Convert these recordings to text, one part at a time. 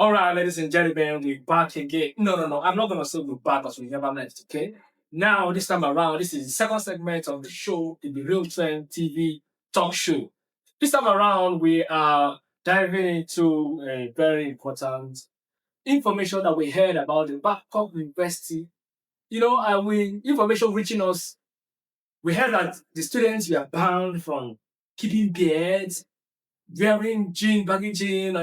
All right, ladies and gentlemen, we're back again. No. I'm not gonna say we're back because we never left. Okay. Now, this time around, this is the second segment of the show, the Real Trend TV talk show. This time around, we are diving into a very important information that we heard about the Babcock University. We information reaching us. We heard that the students were banned from keeping beards, wearing jean, baggy jean,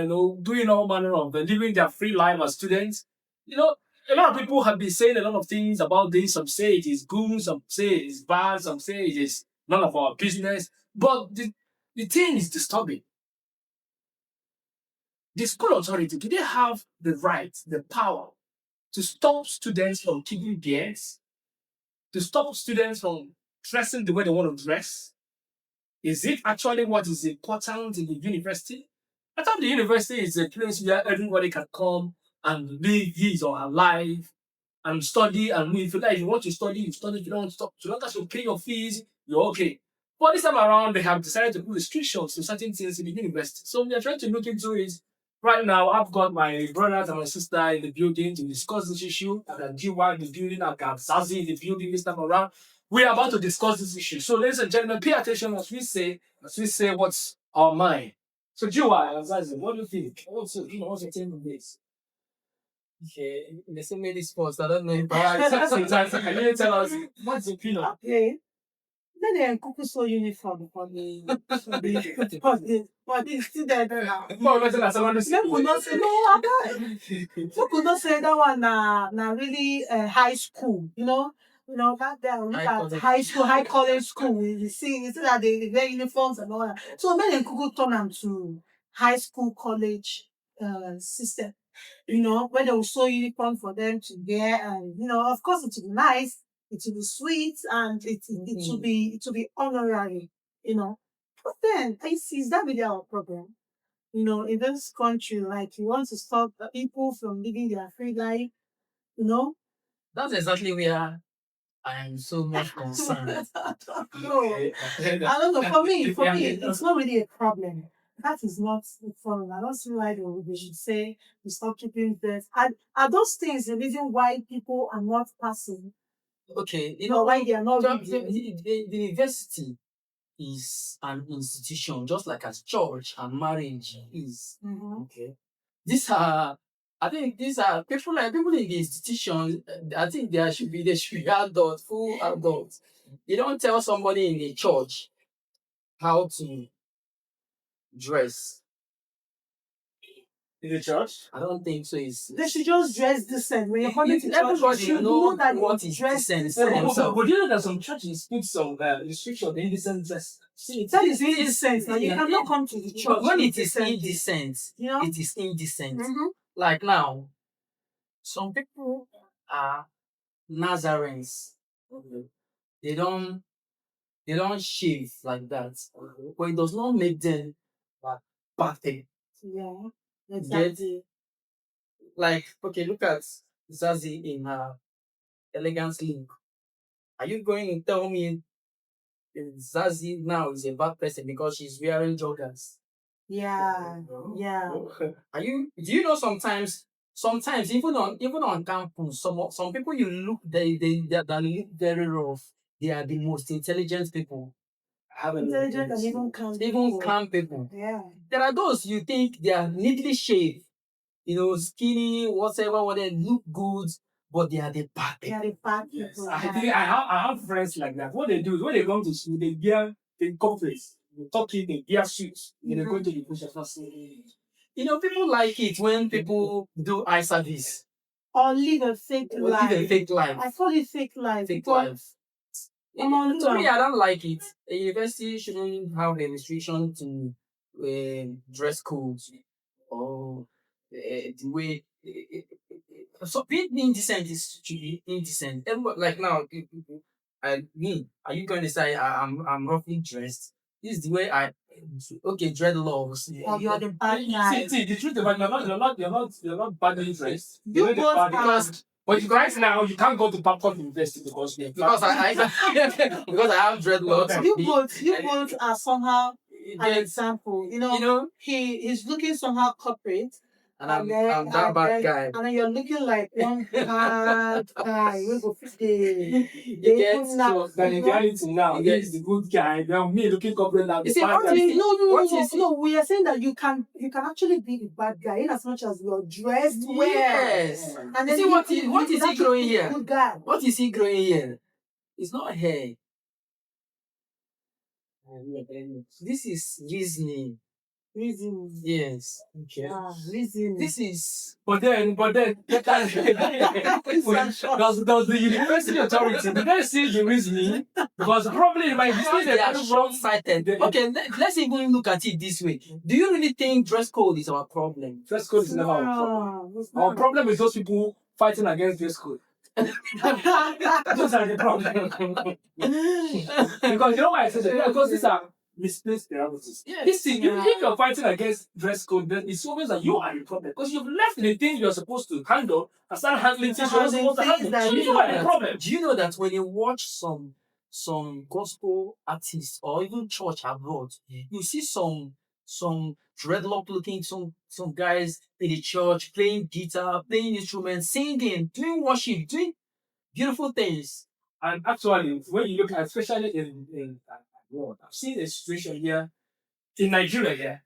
doing all manner of living their free life as students. You know, a lot of people have been saying a lot of things about this. Some say it is good, some say it is bad, some say it is none of our business. But the thing is disturbing. The school authority, do they have the right, the power to stop students from keeping beards, to stop students from dressing the way they want to dress? Is it actually what is important in the university? I thought the university is a place where everybody can come and live his or her life and study. And if you want to study, you study. If you don't want to study, so long as you pay your fees, you're okay. But this time around, they have decided to put restrictions to certain things in the university. So we are trying to look into it. Right now, I've got my brothers and my sister in the building to discuss this issue. I've got Giwa in the building. I've got Zazi in the building this time around. We are about to discuss this issue. So, ladies and gentlemen, pay attention as we say what's our mind. So, Giwa and Zazi, what do you think? What's your take on this? Okay, in the same way this sports, I don't know if All right, Zazi, can you tell us what's your opinion? Okay. Then they cook so uniform for the student now. No, no, no, someone They could not say no. They could not say that one na really high school. Back there look at high school, high college school. You see that they wear uniforms and all that. So when they could turn them to high school, college system. When they will sew uniform for them to wear, and of course it will be nice. It will be sweet and it will be honorary, But then is that really our problem? In this country, like you want to stop people from living their free life, you know? that's exactly where I am so much concerned. No, I don't know. For me, it's not really a problem. That is not the problem. I don't see why they should say we stop keeping this. Are those things the reason why people are not passing? Okay, Why they are not the university is an institution, just like as church and marriage is. Okay, I think these are people in the institution. I think they should be adults, full adults. You don't tell somebody in the church how to dress. in the church. I don't think so. They should just dress decent. When you're coming to church, Everybody you should know that what you is dress decent. But you know that some churches put some restriction on indecent dress. See, that is indecent. Now you cannot come to the church. But when it is indecently. indecent, it is indecent. Mhm. Like now, some people are Nazarenes. They don't shave like that. But it does not make them perfect. Yeah, Get exactly. like okay, look at Zazie in her elegance link. Are you going to tell me Zazie now is a bad person because she's wearing joggers? Yeah, yeah. Are you? Do you know sometimes even on campus, some people you look they look very rough. They are the most intelligent people. Intelligent and even calm. Even calm people. Yeah. There are those you think they are neatly shaved, skinny, whatever, they look good, but they are the bad They people. are the bad Yes, people. I think I have friends like that. What they do is when they come to school, they wear the corporates, the talking, they wear suits. Then they go to the push up. People like it when people do eye service Or live a fake or live a life. fake life. I call it fake life. Fake because life. I'm To me, I don't like it. A university shouldn't have a restriction to dress codes or the way. So being indecent is to be indecent. Everybody, like now, are you going to say I'm roughly dressed? This is the way okay, dreadlocks. Or you're the bad guy. See, the truth about you're not badly dressed. You You're not both bad are. because but right now you can't go to Babcock University because because I because I have dreadlocks. You both are somehow an Yes, example. you know, He's looking somehow corporate, And then, I'm that bad guy. and then you're looking like one bad guy. You go fit You get so Then in reality now, You get- he's the good guy. Then me looking corporate now. You see, bad what guy. is- what is it? No. We are saying that you can actually be the bad guy in as much as you're dressed well. Yes. And You see, you what could- is- you what could is he actually growing be a here? Good guy. What is he growing here? It's not hair. This is reasoning. Reason. Yes. Okay. Reason. This is But then, does the university authority, do they see the reasoning? Because probably it might be they are wrong. short-sighted. Okay, let's even look at it this way. Do you really think dress code is our problem? Dress code is never our problem. It's Our not. problem is those people fighting against dress code. Those are the problem. Because you know why I said that? Because these are misplaced priorities. Yes. This thing, if you're fighting against dress code, then it's always that you are the problem. Because you've left the thing you're supposed to handle and start handling things you're not supposed to handle. So you are the problem. Do you know that when you watch some gospel artists or even church abroad, you see some dreadlock looking some guys in the church playing guitar, playing instruments, singing, doing worship, doing beautiful things. And actually, when you look at, especially in abroad, I've seen a situation here in Nigeria here.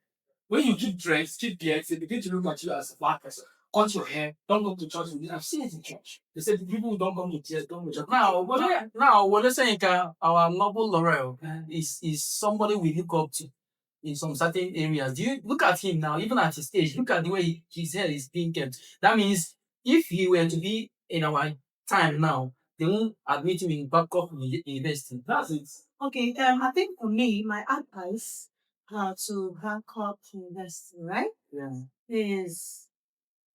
When you keep dressed, keep beards, they begin to look at you as a bad person. Cut your hair, don't go to church. I've seen it in church. They said the people who don't come to church, don't go to church. Now, what they're saying, our noble Laurel is somebody we look up to in some certain areas. Do you look at him now, even at his age? Look at the way his hair is being kept. That means if he were to be in our time now, they won't admit him in Babcock University. That's it. Okay, I think for me, my advice to Hancock University, right, Yeah. is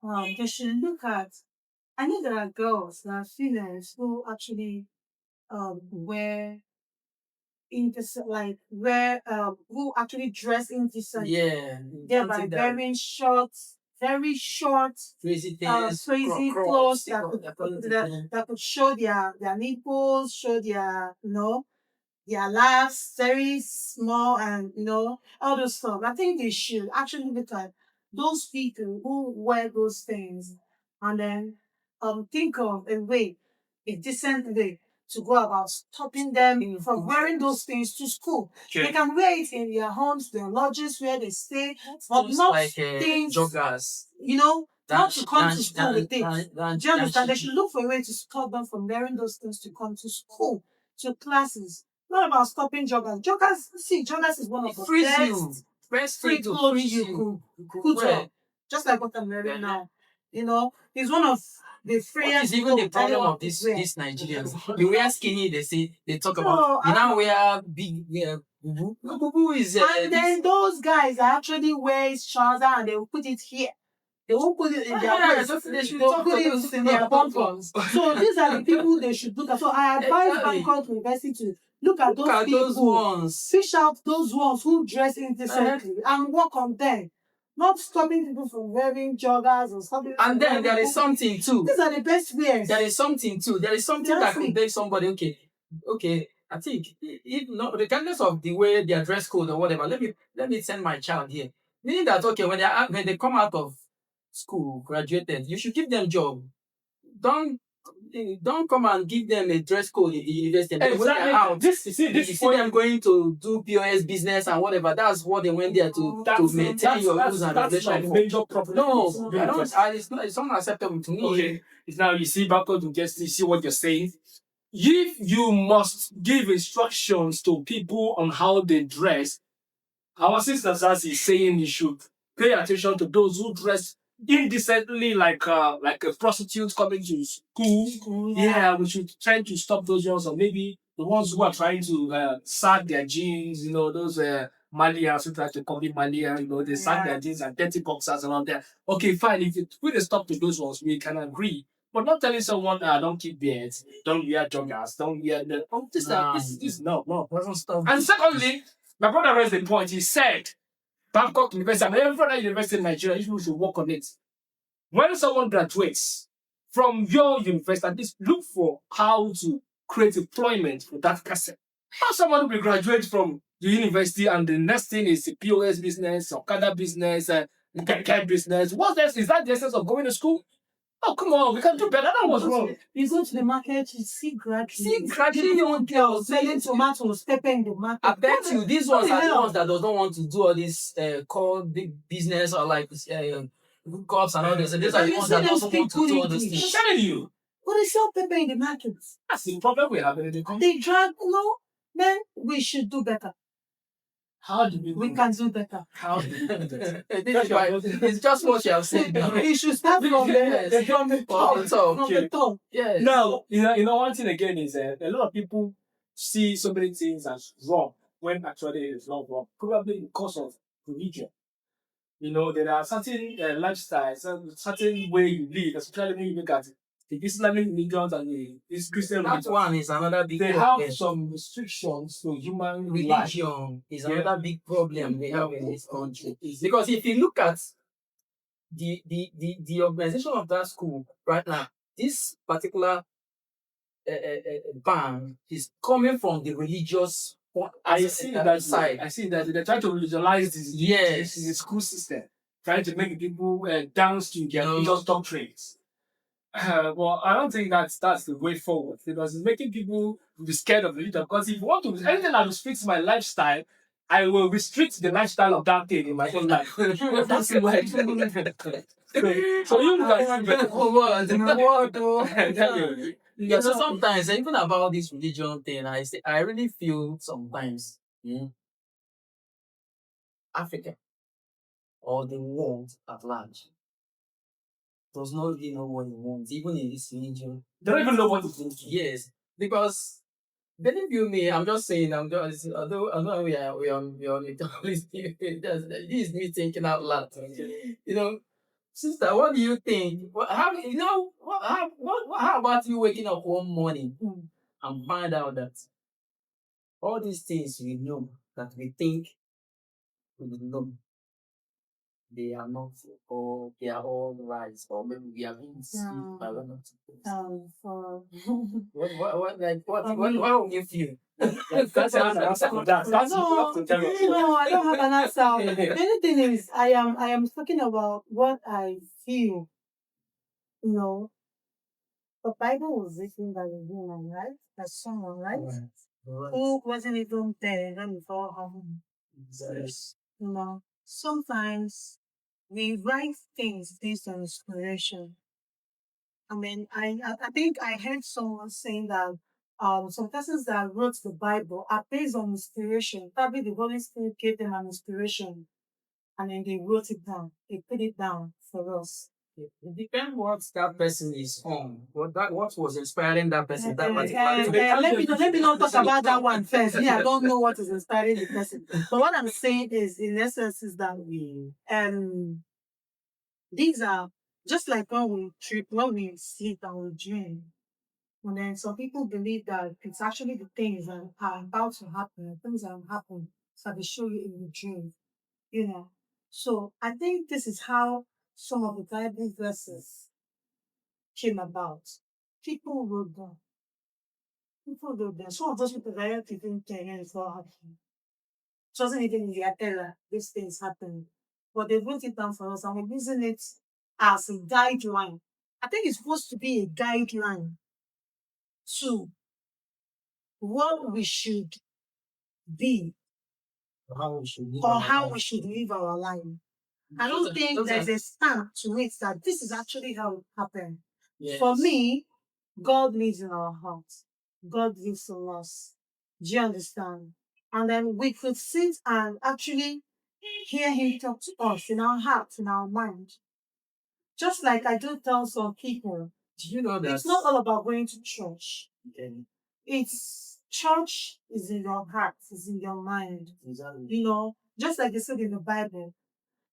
they should look at. I know there are girls, there are females who actually wear indecent, like wear who actually dress indecent. Yeah. Thereby wearing very short, crazy things, crazy clothes that could show their nipples, show their their laughs, very small, and all those stuff. I think they should actually look at those people who wear those things and then think of a decent way to go about stopping them from wearing those things to school. Okay. They can wear it in their homes, their lodges where they stay, but Just not like things, joggers. not to come to school with it. it. Do you understand? They should look for a way to stop them from wearing those things to come to school, to classes. Not about stopping joggers. Joggers is one of the best free clothes you could put on. Just like what I'm wearing now. It's one of the freest. What is even the problem of these Nigerians? You wear skinny, they talk about. You now wear big. Bubu is. And then those guys actually wear trousers and they will put it here. They won't put it in their waist. They'll put it in their bumpers. So these are the people they should look at. So I advise Bangkok University to look at those people. Those ones. Fish out those ones who dress indecently and work on them. Not stopping people from wearing joggers or something. And then there is something too. These are the best wears. There is something too. There is something that could make somebody okay. I think regardless of the way their dress code or whatever, let me send my child here. Meaning that when they come out of school, graduated, you should give them job. Don't come and give them a dress code in the university. And when they're out, you see them going to do POS business and whatever. That's what they went there to maintain your rules and regulations. Major problem. No, I don't. It's unacceptable to me. Okay. Now you see Babcock University, see what you're saying. If you must give instructions to people on how they dress, our sister Zaz is saying you should pay attention to those who dress indecently like a prostitute coming to school. Yeah, we should try to stop those ones, or maybe the ones who are trying to sag their jeans, those Malians who try to call it Malian, they sag their jeans and dirty boxers around there. Okay, fine, if we stop to those ones, we can agree. But not telling someone, don't keep beards, don't wear joggers, don't wear this. No. Doesn't stop. And secondly, my brother raised the point. He said, Bangkok University and every other university in Nigeria, you should work on it. When someone graduates from your university, at least look for how to create employment for that person. Not someone will graduate from the university and the next thing is the POS business, Okada business, You can get business. What's this? Is that the essence of going to school? Oh, come on, we can do better. That was wrong. You go to the market, you see gradually. See gradually young girls selling tomatoes, pepper in the market. I bet you these What ones the are the hell? ones that does not want to do all this call big business or like hookups and all this. And these are the You ones see that them doesn't want to speak do all good those English. I'm things. telling you. But they sell pepper in the market. That's the problem we have in the country. They drag, then we should do better. How do We can do better. How do we do that? This is why it's just what you have said now. We should start from Yes. from the top. From the top. From the top. Yes. Now, one thing again is a lot of people see so many things as wrong when actually it's not wrong. Probably because of religion. There are certain lifestyles, certain way you live, especially when you look at the Islamic religions and the Christian That religion. one is another big They problem. have some restrictions to human life. Religion is Yeah. another big problem we have in this country. Because if you look at the organization of that school right now, this particular ban is coming from the religious I see that side. I see that they try to religionize Yes. the school system, trying to make people dance to their religious doctrines. Well, I don't think that's the way forward because it's making people be scared of religion. Because if you want to anything that restricts my lifestyle, I will restrict the lifestyle of that thing in my own life. That's why. So you guys, Yeah, so sometimes even about this religion thing, I really feel sometimes Africa or the world at large does not really know what it wants, even in this religion. they don't even know what to think. Yes, because believe you me, I'm just saying, although I know we are on it. This is me thinking out loud. Sister, what do you think? How about you waking up one morning and find out that all these things we know that we think we know, they are not, or they are all lies, or maybe we are being deceived by one or two things. What would you feel? That's the answer for that. That's what you have to tell us. No, I don't have an answer. The only thing is, I am talking about what I feel. The Bible was written by a woman, right? By someone, right? Who wasn't even there even before having. Yes. Sometimes we write things based on inspiration. I mean, I think I heard someone saying that some persons that wrote the Bible are based on inspiration. Probably the Holy Spirit gave them an inspiration, and then they wrote it down. They put it down for us. It depends what that person is on. What was inspiring that person. That Let me not talk about that one first. Me, I don't know what is inspiring the person. But what I'm saying is, in essence, is that these are just like when we trip, when we sleep and we dream. And then some people believe that it's actually the things that are about to happen, things that happen, so they show you in your dream. So I think this is how some of the Bible verses came about. People wrote them. Some of those people that even 10 years before happening. It wasn't even in their era, these things happened. But they wrote it down for us and we're using it as a guideline. I think it's supposed to be a guideline to what we should be how we should live or our how life. we should live our life. I don't think there's a stamp to it that this is actually how it happened. Yes. For me, God lives in our hearts. God lives in us. Do you understand? And then we could sit and actually hear Him talk to us in our hearts, in our mind. Just like I do tell some people, Do you know that it's not all about going to church. Okay. It's church is in your heart, is in your mind. Exactly. Just like they said in the Bible.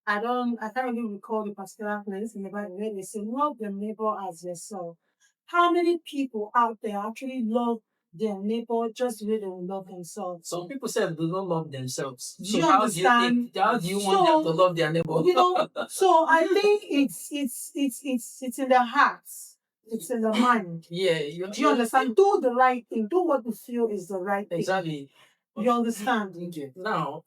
I can't really recall the particular place in the Bible where they say, love your neighbor as yourself. How many people out there actually love their neighbor just the way they will love themselves? Some people say they don't love themselves. Do you understand? How do you want them to love their neighbor? So I think it's in the hearts. It's in the mind. Yeah. Do you understand? Do the right thing. Do what you feel is the right thing. Exactly. You understand? Okay. Now,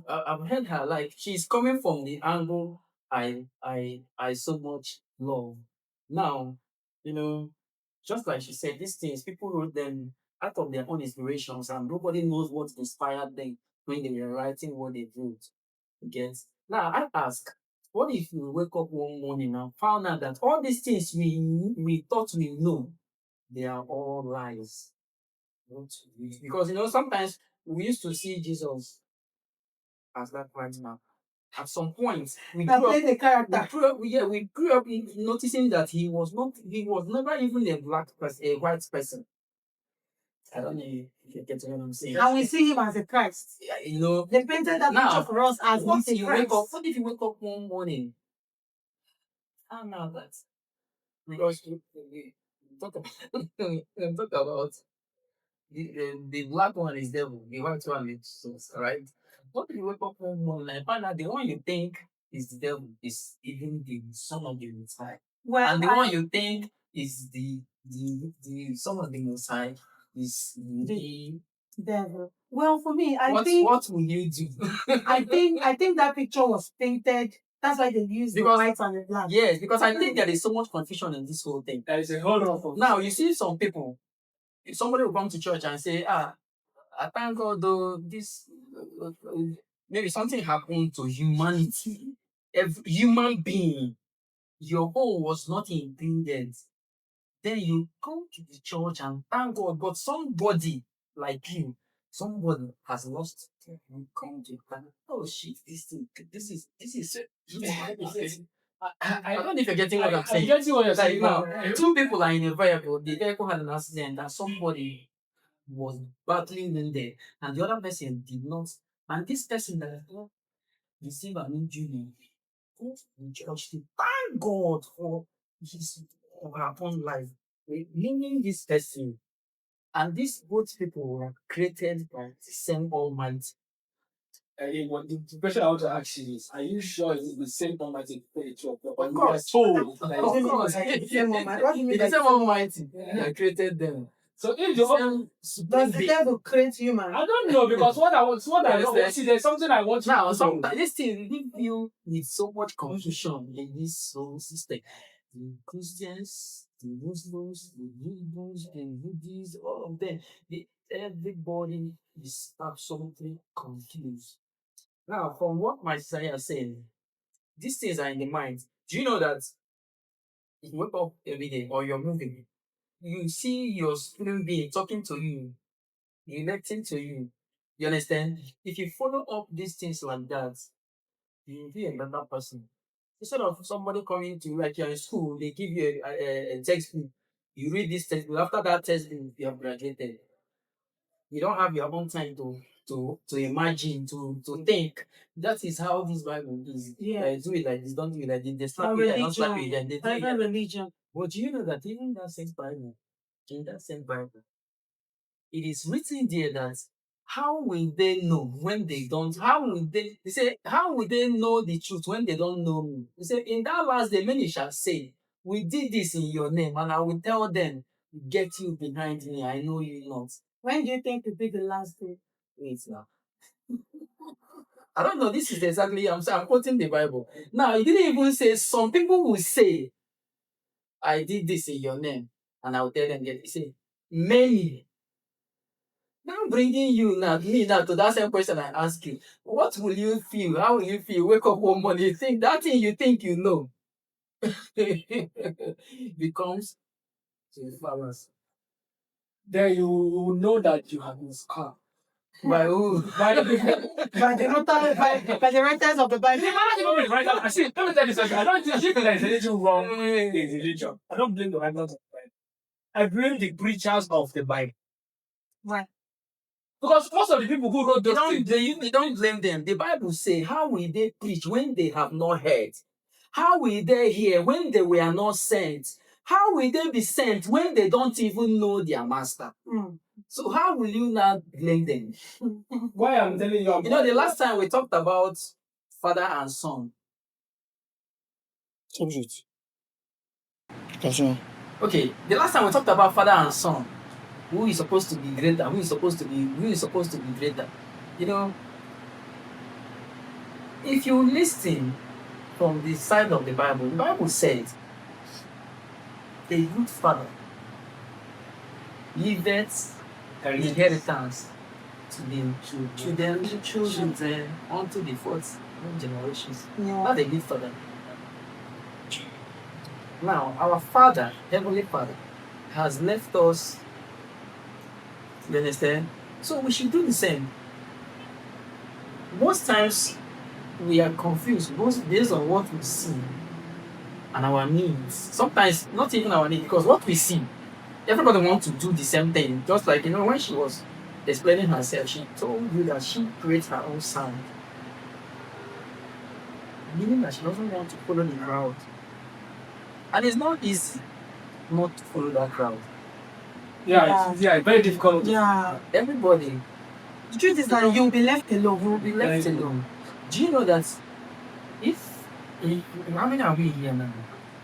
I've heard her, like, she's coming from the angle I so much love. Now, you know, just like she said, these things people wrote them out of their own inspirations, and nobody knows what inspired them when they were writing what they wrote. Against now, I ask, what if we wake up one morning and found out that all these things we thought we know, they are all lies? Because sometimes we used to see Jesus as that right now. At some point, we That grew up played the character. we grew up in noticing that he was never even a black person, a white person. I don't know if you get what I'm saying. And we see him as a Christ. Yeah, They painted that now, picture for us as what he's a you wake Christ. up? What if you wake up one morning? I don't know that because we talk about talk about the black one is devil, the white one is source, right? What if you wake up one morning and find out the one you think is the devil is even the son of the Messiah, Well, and the one you think is the son of the Messiah is the devil. Well, for me, I what? think What will you do? I think that picture was painted. That's why they used the Because- white and the black. Yes, because I think there is so much confusion in this whole thing. There is a whole lot of Now you see some people, if somebody will come to church and say, I thank God though this maybe something happened to humanity. Every human being, your home was not intended. Then you come to the church and thank God, but somebody like you, somebody has lost. You come to oh shit, this is. I don't know if you're getting what I'm I'm saying. getting what you're Like saying now, now. two people are in a vehicle. The vehicle had an accident, and somebody was battling in there, and the other person did not. And this person that received an injury, go to the church to thank God for his or her own life, meaning this person. And these both people were created by the same Almighty. The question I want to ask you is: are you sure it's the same Almighty creator? Of course. told. What do you mean by course. the same Almighty? What do you mean It's by the same the same Almighty that created them. So if The the same supreme Does the being. devil create human? I don't know because what I want, what I Understand? know. See, there's something I want you Now, to know. sometimes this thing leave you with so much confusion in this whole system. The Christians, the Muslims, the Hindus, the Buddhists, all of them, everybody is absolutely confused. Now, from what my sister is saying, these things are in the mind. Do you know that if you wake up every day or you're moving, you see your spirit being talking to you, relating to you. You understand? If you follow up these things like that, you will be another person. Instead of somebody coming to you, like you're in school, they give you a textbook. You read this textbook. After that textbook, you have graduated. You don't have your own time to imagine, to think. That is how this Bible is. Yeah. Do it like this, don't do it like this. They slap Or you, they don't slap you, religion. then they do it Even like that. religion. But do you know that even in that same Bible, it is written there that how will they know when they don't? They say, how will they know the truth when they don't know me? He said, in that last day, many shall say, we did this in your name, and I will tell them, get you behind me, I know you not. When do you think will be the last day? Wait now. I don't know, this is exactly, I'm quoting the Bible. Now, it didn't even say, some people will say, I did this in your name, and I will tell them, he said, many. Now bringing you now, me now to that same question I ask you. What will you feel? How will you feel? Wake up one morning, you think that thing you think you know becomes 24 hours. Then you will know that you have been scammed. By who? By By the writers of the Bible. I see. Let me tell you something. I don't think there is anything wrong in religion. I don't blame the writers of the Bible. I blame the preachers of the Bible. Why? Because most of the people who wrote They those things, don't blame them. The Bible say, how will they preach when they have not heard? How will they hear when they were not sent? How will they be sent when they don't even know their master? Mm. So how will you not blame them? why I'm telling you, You know, the last time we talked about father and son. Okay, the last time we talked about father and son, who is supposed to be greater, who is supposed to be greater. You know, if you listen from the side of the Bible said, a good father leaveth inheritance to the children unto the fourth generations. Yeah. That's a good father. Now, our Father, Heavenly Father, has left us. You understand? So we should do the same. Most times we are confused based on what we see and our needs. Sometimes not even our needs, because what we see, everybody wants to do the same thing. Just like, when she was explaining herself, she told you that she creates her own sound. Meaning that she doesn't want to follow the crowd. And it's not easy not to follow that crowd. Yeah, it's very difficult. Yeah. Everybody. The truth is that you'll be left alone. You will be left alone. Do you know that if how many are we here now?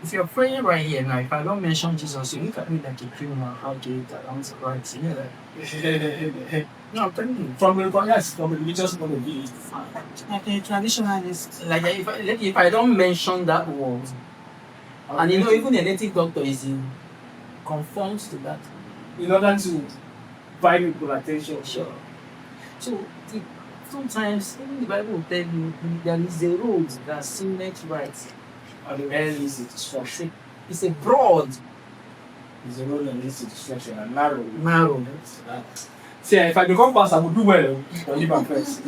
If you're praying right here now, if I don't mention Jesus, you look at me like a criminal. How do you answer right? No, I'm telling you. From a religious point of view, it's fine. Like a traditionalist. Like if I don't mention that word, and even a native doctor is conforms to that. In order to buy people attention. Sure. So sometimes even the Bible will tell you there is a road that seemeth right, And the very easy to destruction. It's a broad. It's a road that leads to destruction and narrow. Narrow. See, if I become pastor, I will do well. I'll leave my first.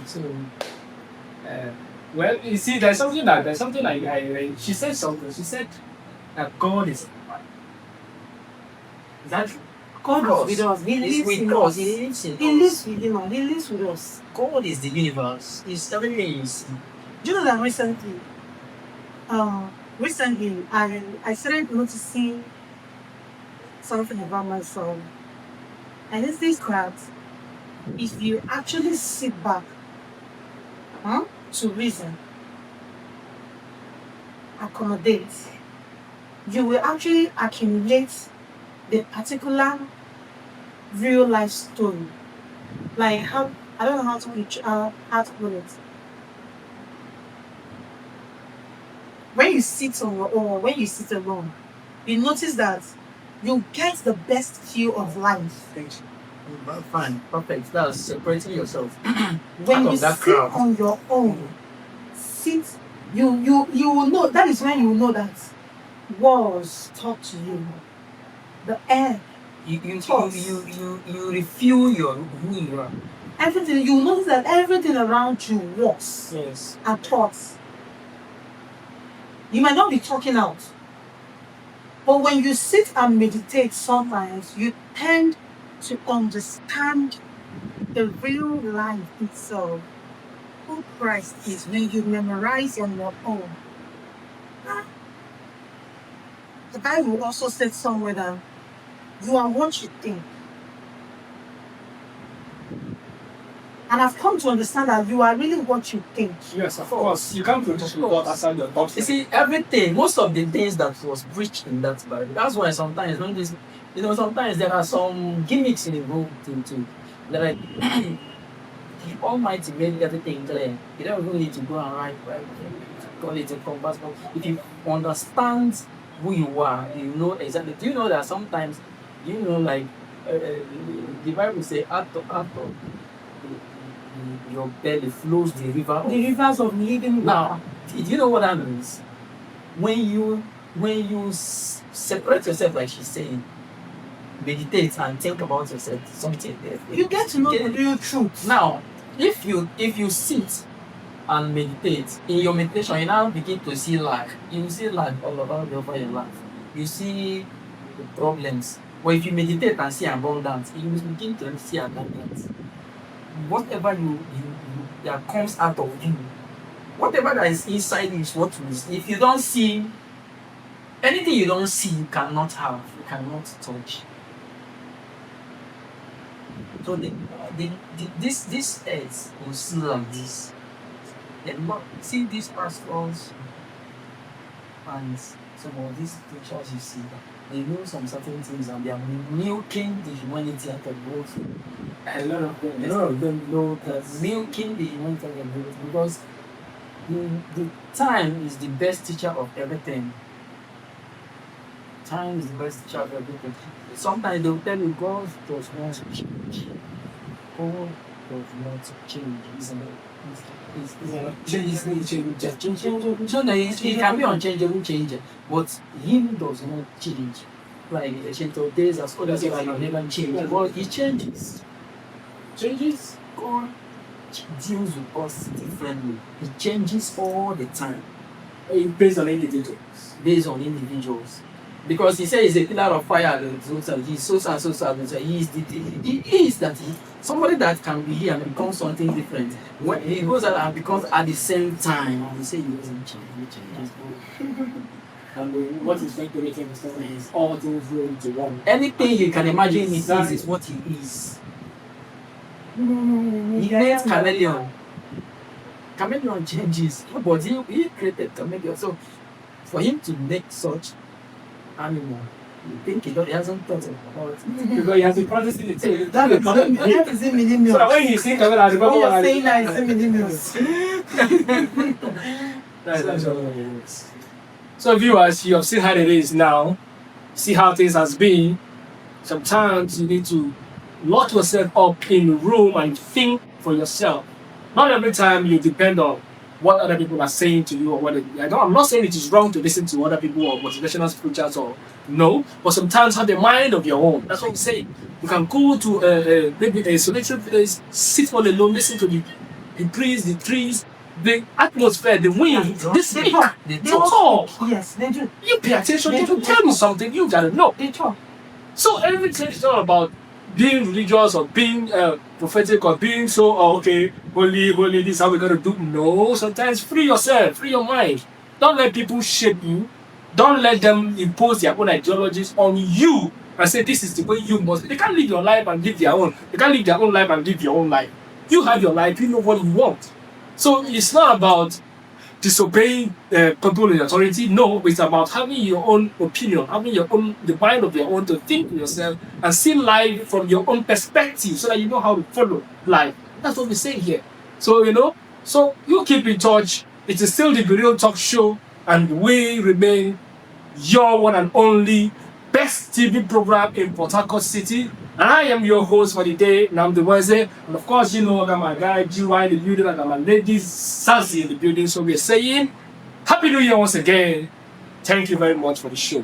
So, well, you see, there's something like she said something. She said that God is that God is with us. He lives with us. He lives in He us. lives within us. He lives with us. God is the universe. It's everything you see. Do you know that recently, I started noticing something about myself. And it's this that if you actually sit back to reason, accommodate, you will actually accumulate the particular real life story. Like how I don't know how to put it. When you sit on your own, when you sit alone, you notice that you get the best view of life. Fine, perfect. That's separating yourself. When out you of that sit crowd. on your own, you will know. That is when you will know that walls talk to you. The air, You thoughts. refuel who you are. everything. You will notice that everything around you works Yes. and talks. You might not be talking out, but when you sit and meditate, sometimes you tend to understand the real life itself. Who Christ is when you memorize on your own. The Bible also said somewhere that you are what you think. And I've come to understand that you are really what you think. yes, of course. You can't produce without outside your thoughts. You see, everything, most of the things that was preached in that Bible. That's why sometimes when this, sometimes there are some gimmicks in the whole thing too. Like the Almighty made everything clear. You don't even need to go and write call it a compass. But if you understand who you are, you know exactly. Do you know that sometimes, like the Bible say, out of your belly flows the river of The rivers of living Now, water. do you know what that means? When you separate yourself, like she's saying, meditate and think about yourself, something there. You get to know the real truth. Now, if you sit and meditate, in your meditation, you now begin to see lack. You see lack all over your life. You see the problems. But if you meditate and see abundance, you will begin to see abundance. Whatever that comes out of you, whatever that is inside you is what you see. If you don't see anything, you don't see, you cannot have, you cannot touch. So this earth will see like this. See these pastors and some of these teachers you see, they know some certain things and they are milking the humanity out of growth. A lot of them know that milking the humanity out of growth because The time is the best teacher of everything. Time is the best teacher of everything. Sometimes they will tell you God does not change. God does not change. So he can be unchangeable changer, but him does not change. Like the ancient of days, as others say, like never change. But he changes. Changes. God deals with us differently. He changes all the time. Based on individuals. Based on individuals. Because he says he's a pillar of fire, he's so sad, he is that somebody that can be here and become something different. When he goes out and becomes at the same time, and we say he doesn't change, And what is going to make him is all things roll into one. anything you can imagine he is what he is. He made chameleon. Chameleon changes, but he created chameleon. So for him to make such animal, you think he hasn't thought about it. Because he has been practicing it too. That is a millennium. So when you think of it as a When you're bubble, saying that it's a millennium. that's what it is. So viewers, you have seen how it is now. See how things has been. Sometimes you need to lock yourself up in a room and think for yourself. Not every time you depend on what other people are saying to you or what I'm not saying it is wrong to listen to other people or motivational speakers or no, but sometimes have a mind of your own. That's what I'm saying. You can go to maybe a solitary place, sit all alone, listen to the breeze, the trees, the atmosphere, the wind, the speak, They they talk. Yes, they do. You pay attention, they will tell you something you gotta know. They talk. So everything is not about being religious or being prophetic or being so okay, holy, this is how we're gonna do. No, sometimes free yourself, free your mind. Don't let people shape you. Don't let them impose their own ideologies on you and say this is the way you must. They can't live your life and live their own. They can't live their own life and live your own life. You have your life, you know what you want. So it's not about disobeying people in authority. No, it's about having your own opinion, having your own, the mind of your own to think for yourself and see life from your own perspective so that you know how to follow life. That's what we're saying here. So, so you keep in touch. It is still the Real Talk Show, and we remain your one and only best TV program in Port Harcourt City. And I am your host for the day, Namdi Wednesday. And of course, I got my guy, GY in the building, I got my lady, Sassy in the building. So we're saying, Happy New Year once again. Thank you very much for the show.